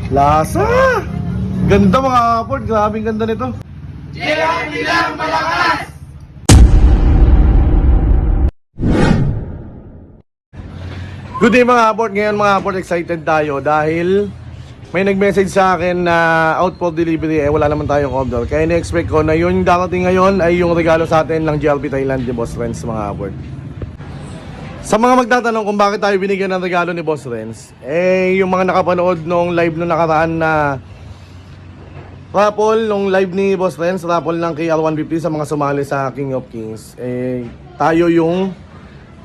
Lasa! Ganda mga kaport, grabing ganda nito. JRP lang malakas! Good day mga kaport, ngayon mga kaport excited tayo dahil may nag-message sa akin na out for delivery, wala naman tayong order. Kaya na-expect ko na yung darating ngayon ay yung regalo sa atin ng JRP Thailand ni Boss Renz mga kaport. Sa mga magtatanong kung bakit tayo binigyan ng regalo ni Boss Renz, yung mga nakapanood nung live nung nakaraan na raffle, nung live ni Boss Renz, raffle ng KR150 sa mga sumali sa King of Kings, tayo yung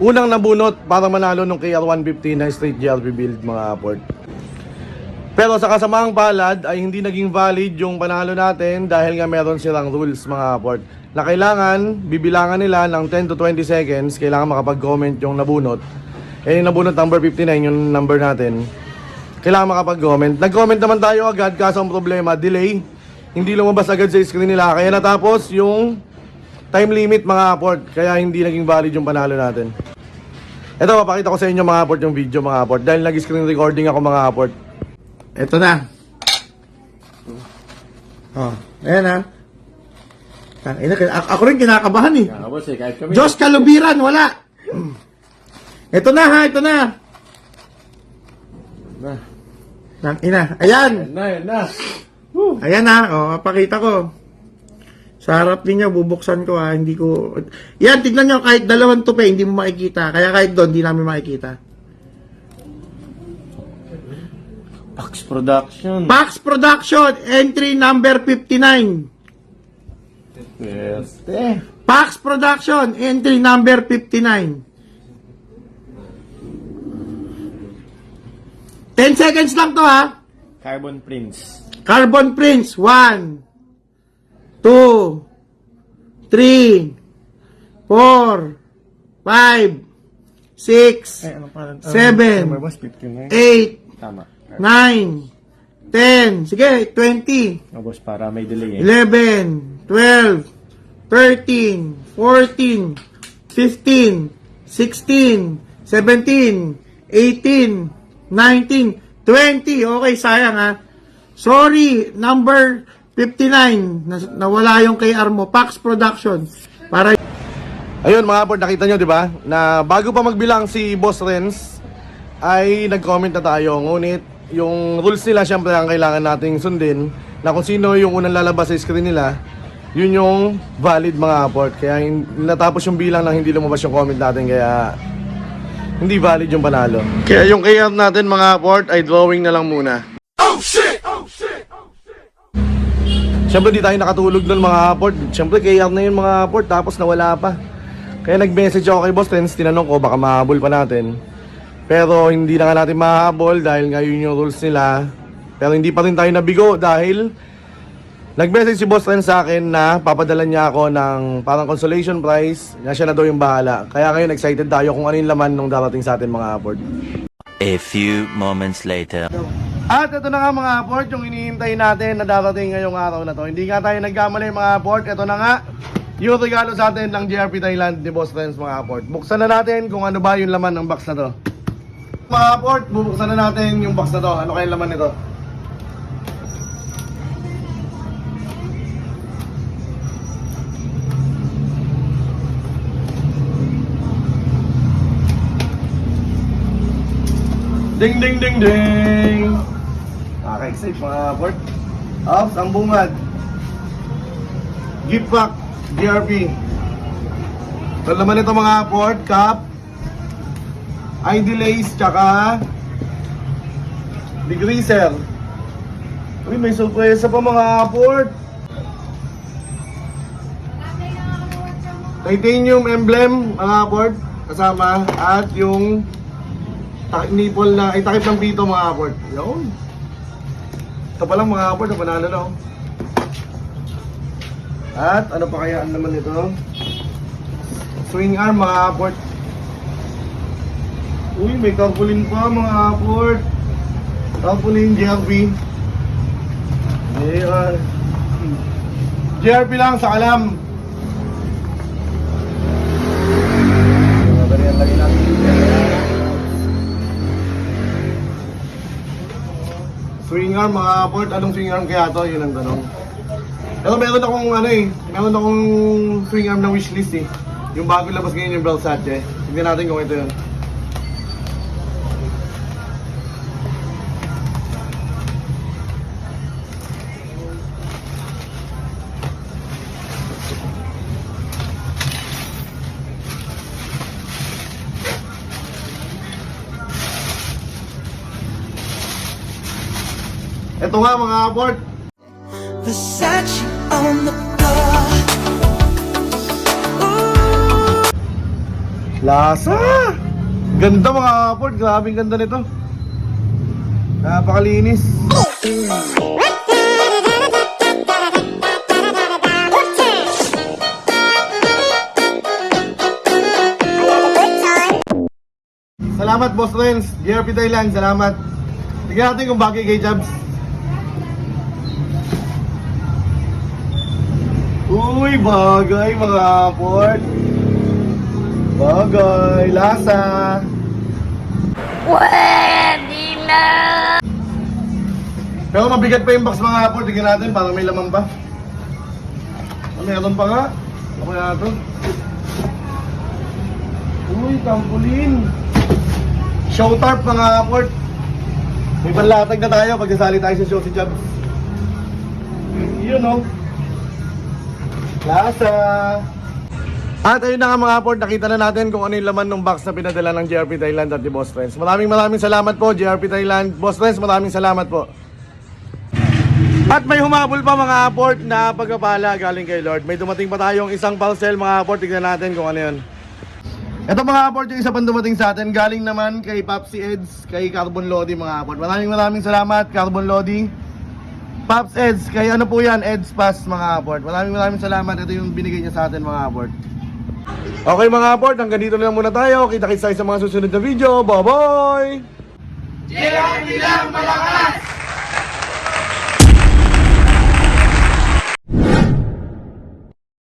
unang nabunot para manalo ng KR150 na straight JRP build mga kaport. Pero sa kasamaang palad ay hindi naging valid yung panalo natin dahil nga meron silang rules mga kaport na kailangan bibilangan nila ng 10 to 20 seconds, kailangan makapag-comment yung nabunot. Yung nabunot number 59 yung number natin, kailangan makapag-comment. Nag-comment naman tayo agad kaso ang problema, delay, hindi lumabas agad sa screen nila, kaya natapos yung time limit mga kaport, kaya hindi naging valid yung panalo natin. Ito, papakita ko sa inyo mga kaport yung video mga kaport dahil nag-screen recording ako mga kaport. Ito na. Oh, ayan ha. Ako rin kinakabahan eh. Diyos kalubiran, wala. Ito na ha, ito na. Ina, ayan. Ayan na. Ayan ha, papakita ko. Sa harap ninyo, bubuksan ko ha, hindi ko... Yan, tignan nyo, kahit dalawang tupe, hindi mo makikita. Kaya kahit doon, hindi namin makikita. Pax Production. Pax Production, entry number 59. Yes. Pax Production, entry number 59. 10 seconds lang to ha. Carbon Prince. Carbon Prince, 1, 2, 3, 4, 5, 6, 7, 8, Tama. 9, 10, sige, 20, Boss, para may delay 11, 12, 13, 14, 15, 16, 17, 18, 19, 20. Okay, sayang ha. Sorry, number 59. Nawala yung KR mo. Pax Production. Para... Ayun mga kaport, nakita nyo diba? Na bago pa magbilang si Boss Renz ay nag-comment na tayo. Ngunit yung rules nila syempre ang kailangan nating sundin na kung sino yung unang lalabas sa screen nila, yun yung valid mga kaport. Kaya natapos yung bilang nang hindi lumabas yung comment natin, kaya hindi valid yung panalo. Kaya yung KR natin mga kaport ay drawing na lang muna. Oh shit! Oh shit! Oh shit! Syempre di tayo nakatulog nun mga kaport. Syempre KR na yun mga kaport, tapos nawala pa. Kaya nag-message ako kay Boss Renz, tinanong ko baka mahabol pa natin. Pero hindi na nga natin mahabol dahil ngayon yung rules nila. Pero hindi pa rin tayo nabigo dahil nag-message si Boss Renz sa akin na papadala niya ako ng parang consolation prize na siya na daw yung bahala. Kaya ngayon excited tayo kung ano yung laman nung darating sa atin mga kaport. A few moments later. At ito na nga mga kaport, yung inihintay natin na darating ngayong araw na to. Hindi nga tayo nagkamali mga kaport, ito na nga yung regalo sa atin ng JRP Thailand ni Boss Renz mga kaport. Buksan na natin kung ano ba yung laman ng box na to. Mga kaport, bubuksan na natin yung box na to. Ano kaya laman nito? Ding ding ding ding! Nakaka-excite mga kaport. Ops, ang bungad. Gift pack, JRP. So naman ito mga kaport, cup, ID lace, tsaka degreaser. Uy, may surpresa pa mga kaport. Titanium emblem mga kaport kasama, at yung nipple na, ay takip ng pito mga kaport. Yun. Ito pa lang mga kaport, na panalo na. At ano pa kaya ang naman ito? Swing arm mga kaport. Uy, may carpulin pa mga kaport. Carpulin JRP. JRP lang sa alam. Madali ang lagi natin. Swing arm mga port, anong swing arm kaya to? Yun ang tanong. Pero meron akong ano eh, meron akong swing arm na wishlist eh. Yung bago labas ngayon yung Versace. Tignan natin kung ito yun. Ito nga mga port. Versace on the floor. Lasa! Ganda mga port, grabing ganda nito. Napakalinis. Salamat Boss Renz, JRP Thailand, salamat. Tignan natin kung bagay kay Jabs. Uy, bagay mga port. Bagay, lasa. Pwede na! Pero mabigat pa yung box mga port, tignan natin, parang may laman pa. Meron pa nga. Ako na ito. Uy, trampoline. Show tarp mga port. May panlatag na tayo pag nasali tayo sa show si Jabs. Yun o. Lasa. At ayun na nga mga port, nakita na natin kung ano yung laman ng box na pinadala ng JRP Thailand at ni Boss Renz. Maraming salamat po JRP Thailand. Boss Renz, maraming salamat po. At may humabol pa mga port na pagkapala galing kay Lord. May dumating pa tayong isang parcel mga port, tignan natin kung ano yun. Ito mga port, yung isa pang dumating sa atin, galing naman kay Popsy Eds, kay Carbon Loading mga port. Maraming salamat Carbon Loading. Pops Eds, kay ano po yan, Eds Pass mga port. Maraming salamat, ito yung binigay niya sa atin mga port. Okay mga port, hanggang dito na lang muna tayo. Kita-kits tayo sa mga susunod na video. Bye-bye! JRP lang malakas!